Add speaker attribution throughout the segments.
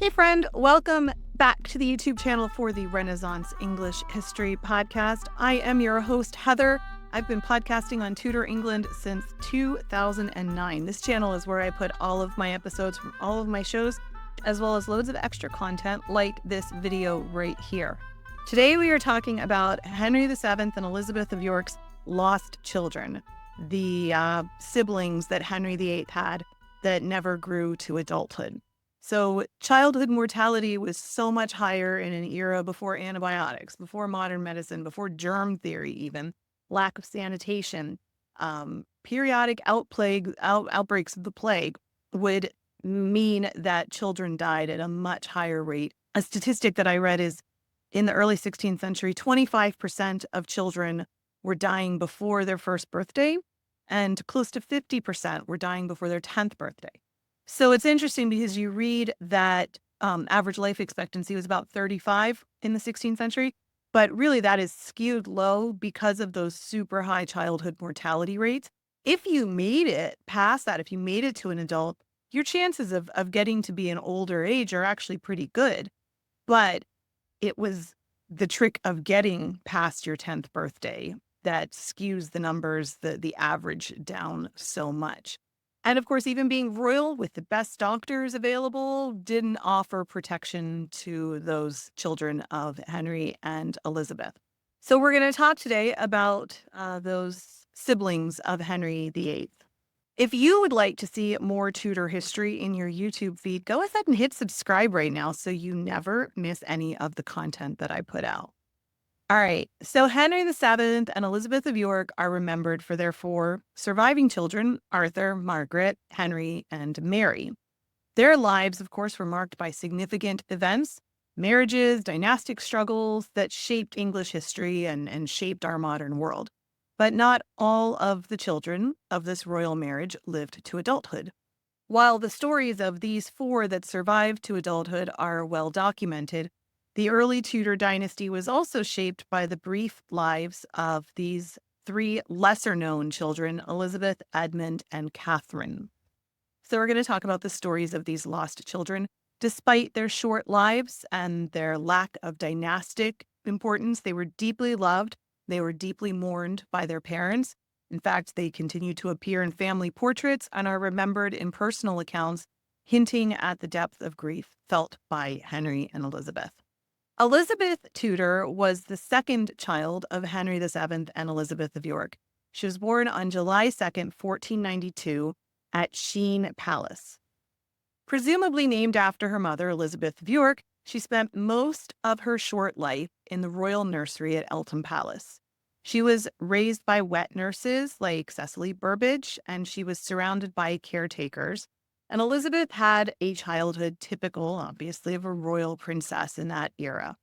Speaker 1: Hey friend, welcome back to the YouTube channel for the Renaissance English History Podcast. I am your host, Heather. I've been podcasting on Tudor England since 2009. This channel is where I put all of my episodes from all of my shows, as well as loads of extra content like this video right here. Today we are talking about Henry VII and Elizabeth of York's lost children, the siblings that Henry VIII had that never grew to adulthood. So childhood mortality was so much higher in an era before antibiotics, before modern medicine, before germ theory even, lack of sanitation. Periodic outbreaks of the plague would mean that children died at a much higher rate. A statistic that I read is in the early 16th century, 25% of children were dying before their first birthday, and close to 50% were dying before their 10th birthday. So it's interesting because you read that average life expectancy was about 35 in the 16th century, but really that is skewed low because of those super high childhood mortality rates. If you made it past that, if you made it to an adult, your chances of getting to be an older age are actually pretty good. But it was the trick of getting past your 10th birthday that skews the numbers, the average down so much. And of course, even being royal with the best doctors available didn't offer protection to those children of Henry and Elizabeth. So we're going to talk today about those siblings of Henry VIII. If you would like to see more Tudor history in your YouTube feed, go ahead and hit subscribe right now so you never miss any of the content that I put out. All right, so Henry VII and Elizabeth of York are remembered for their four surviving children, Arthur, Margaret, Henry, and Mary. Their lives, of course, were marked by significant events, marriages, dynastic struggles that shaped English history and shaped our modern world. But not all of the children of this royal marriage lived to adulthood. While the stories of these four that survived to adulthood are well documented, the early Tudor dynasty was also shaped by the brief lives of these three lesser-known children, Elizabeth, Edmund, and Catherine. So we're going to talk about the stories of these lost children. Despite their short lives and their lack of dynastic importance, they were deeply loved. They were deeply mourned by their parents. In fact, they continue to appear in family portraits and are remembered in personal accounts, hinting at the depth of grief felt by Henry and Elizabeth. Elizabeth Tudor was the second child of Henry VII and Elizabeth of York. She was born on July 2nd, 1492, at Sheen Palace. Presumably named after her mother, Elizabeth of York, she spent most of her short life in the royal nursery at Eltham Palace. She was raised by wet nurses like Cecily Burbage, and she was surrounded by caretakers. And Elizabeth had a childhood typical, obviously, of a royal princess in that era.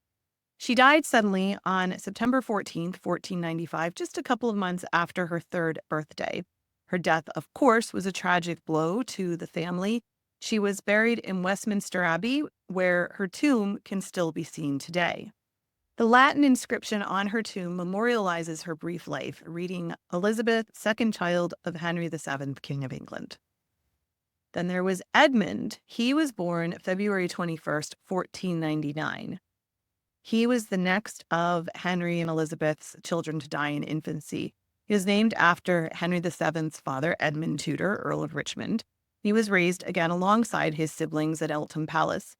Speaker 1: She died suddenly on September 14th, 1495, just a couple of months after her third birthday. Her death, of course, was a tragic blow to the family. She was buried in Westminster Abbey, where her tomb can still be seen today. The Latin inscription on her tomb memorializes her brief life, reading Elizabeth, second child of Henry VII, King of England. Then there was Edmund. He was born February 21st, 1499. He was the next of Henry and Elizabeth's children to die in infancy. He was named after Henry VII's father, Edmund Tudor, Earl of Richmond. He was raised again alongside his siblings at Eltham Palace.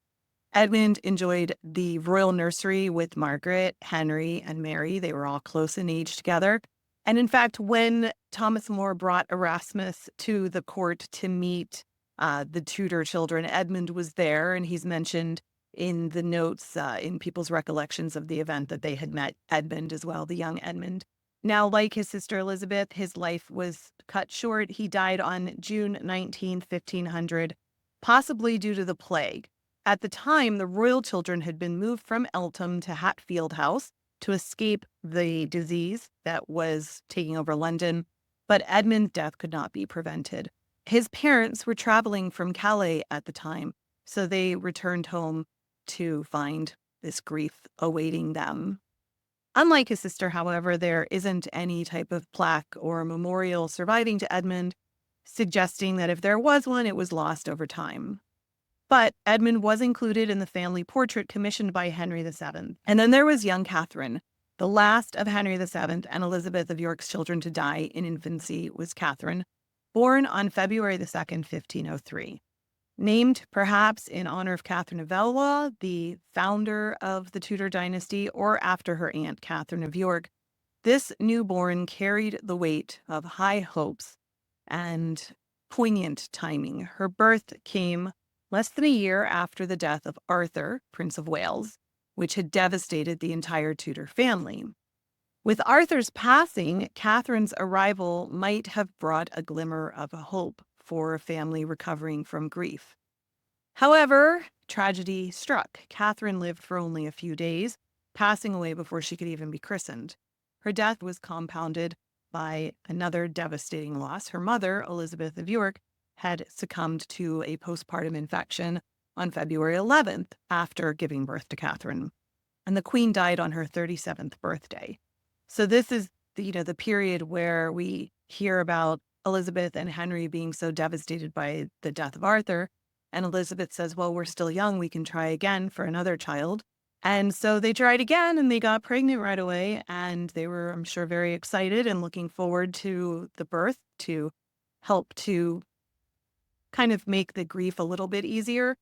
Speaker 1: Edmund enjoyed the royal nursery with Margaret, Henry, and Mary. They were all close in age together. And in fact, when Thomas More brought Erasmus to the court to meet the Tudor children, Edmund was there, and he's mentioned in the notes in people's recollections of the event that they had met Edmund as well, the young Edmund. Now, like his sister Elizabeth, his life was cut short. He died on June 19, 1500, possibly due to the plague. At the time, the royal children had been moved from Eltham to Hatfield House to escape the disease that was taking over London, but Edmund's death could not be prevented. His parents were traveling from Calais at the time, so they returned home to find this grief awaiting them. Unlike his sister, however, there isn't any type of plaque or memorial surviving to Edmund, suggesting that if there was one, it was lost over time. But Edmund was included in the family portrait commissioned by Henry VII. And then there was young Catherine. The last of Henry VII and Elizabeth of York's children to die in infancy was Catherine, born on February the 2nd, 1503. Named perhaps in honor of Catherine of Valois, the founder of the Tudor dynasty, or after her aunt Catherine of York, this newborn carried the weight of high hopes and poignant timing. Her birth came less than a year after the death of Arthur, Prince of Wales, which had devastated the entire Tudor family. With Arthur's passing, Catherine's arrival might have brought a glimmer of hope for a family recovering from grief. However, tragedy struck. Catherine lived for only a few days, passing away before she could even be christened. Her death was compounded by another devastating loss. Her mother, Elizabeth of York, had succumbed to a postpartum infection on February 11th after giving birth to Catherine. And the Queen died on her 37th birthday. So this is the period where we hear about Elizabeth and Henry being so devastated by the death of Arthur. And Elizabeth says, well, we're still young. We can try again for another child. And so they tried again and they got pregnant right away. And they were, I'm sure, very excited and looking forward to the birth to help to kind of make the grief a little bit easier.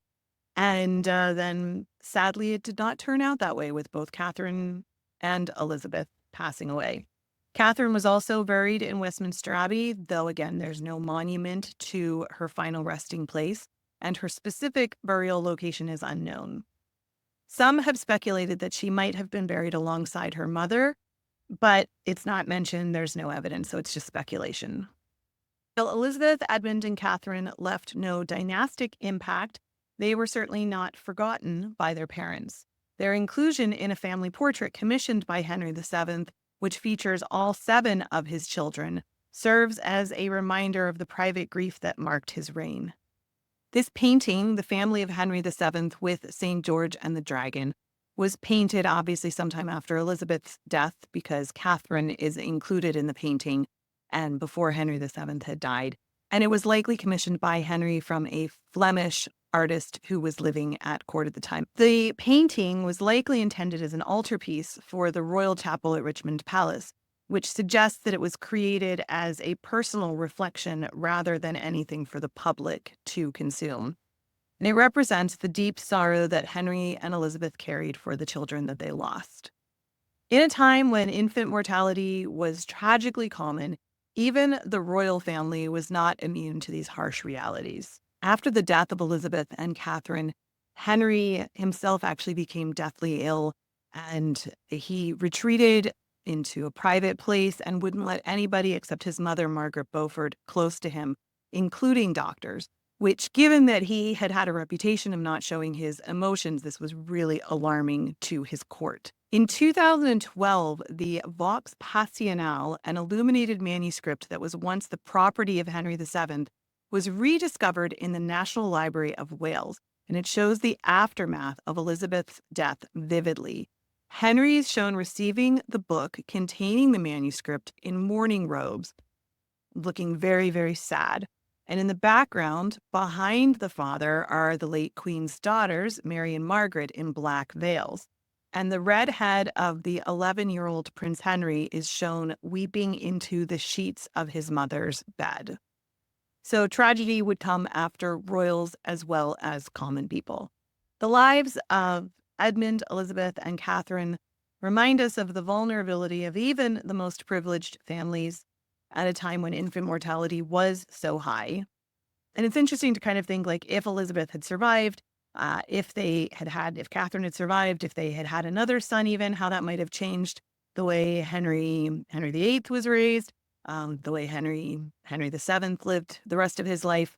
Speaker 1: And then sadly, it did not turn out that way with both Catherine and Elizabeth passing away. Catherine was also buried in Westminster Abbey, though again, there's no monument to her final resting place, and her specific burial location is unknown. Some have speculated that she might have been buried alongside her mother, but it's not mentioned. There's no evidence, so it's just speculation. While Elizabeth, Edmund, and Catherine left no dynastic impact, they were certainly not forgotten by their parents. Their inclusion in a family portrait commissioned by Henry VII, which features all 7 of his children, serves as a reminder of the private grief that marked his reign. This painting, The Family of Henry VII with St. George and the Dragon, was painted obviously sometime after Elizabeth's death because Catherine is included in the painting and before Henry VII had died. And it was likely commissioned by Henry from a Flemish artist who was living at court at the time. The painting was likely intended as an altarpiece for the royal chapel at Richmond Palace, which suggests that it was created as a personal reflection rather than anything for the public to consume. And it represents the deep sorrow that Henry and Elizabeth carried for the children that they lost. In a time when infant mortality was tragically common, even the royal family was not immune to these harsh realities. After the death of Elizabeth and Catherine, Henry himself actually became deathly ill, and he retreated into a private place and wouldn't let anybody except his mother, Margaret Beaufort, close to him, including doctors, which, given that he had had a reputation of not showing his emotions, this was really alarming to his court. In 2012, the Vox Panal, an illuminated manuscript that was once the property of Henry VII, was rediscovered in the National Library of Wales, and it shows the aftermath of Elizabeth's death vividly. Henry is shown receiving the book containing the manuscript in mourning robes, looking very, very sad. And in the background, behind the father, are the late Queen's daughters, Mary and Margaret, in black veils. And the red head of the 11-year-old Prince Henry is shown weeping into the sheets of his mother's bed. So tragedy would come after royals as well as common people. The lives of Edmund, Elizabeth, and Catherine remind us of the vulnerability of even the most privileged families at a time when infant mortality was so high. And it's interesting to kind of think, like, if Elizabeth had survived, if Catherine had survived, if they had had another son even, how that might have changed the way Henry VIII was raised, the way Henry VII lived the rest of his life.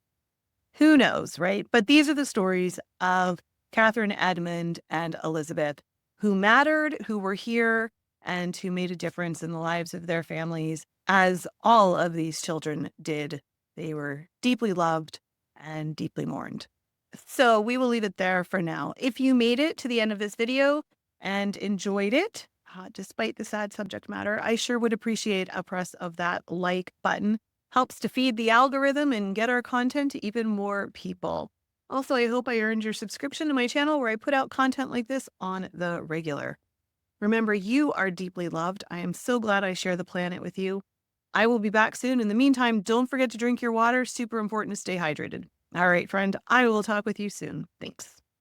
Speaker 1: Who knows, right? But these are the stories of Catherine, Edmund, and Elizabeth, who mattered, who were here, and who made a difference in the lives of their families, as all of these children did. They were deeply loved and deeply mourned. So we will leave it there for now. If you made it to the end of this video and enjoyed it, despite the sad subject matter, I sure would appreciate a press of that like button. Helps to feed the algorithm and get our content to even more people. Also, I hope I earned your subscription to my channel where I put out content like this on the regular. Remember, you are deeply loved. I am so glad I share the planet with you. I will be back soon. In the meantime, don't forget to drink your water. Super important to stay hydrated. All right, friend, I will talk with you soon. Thanks.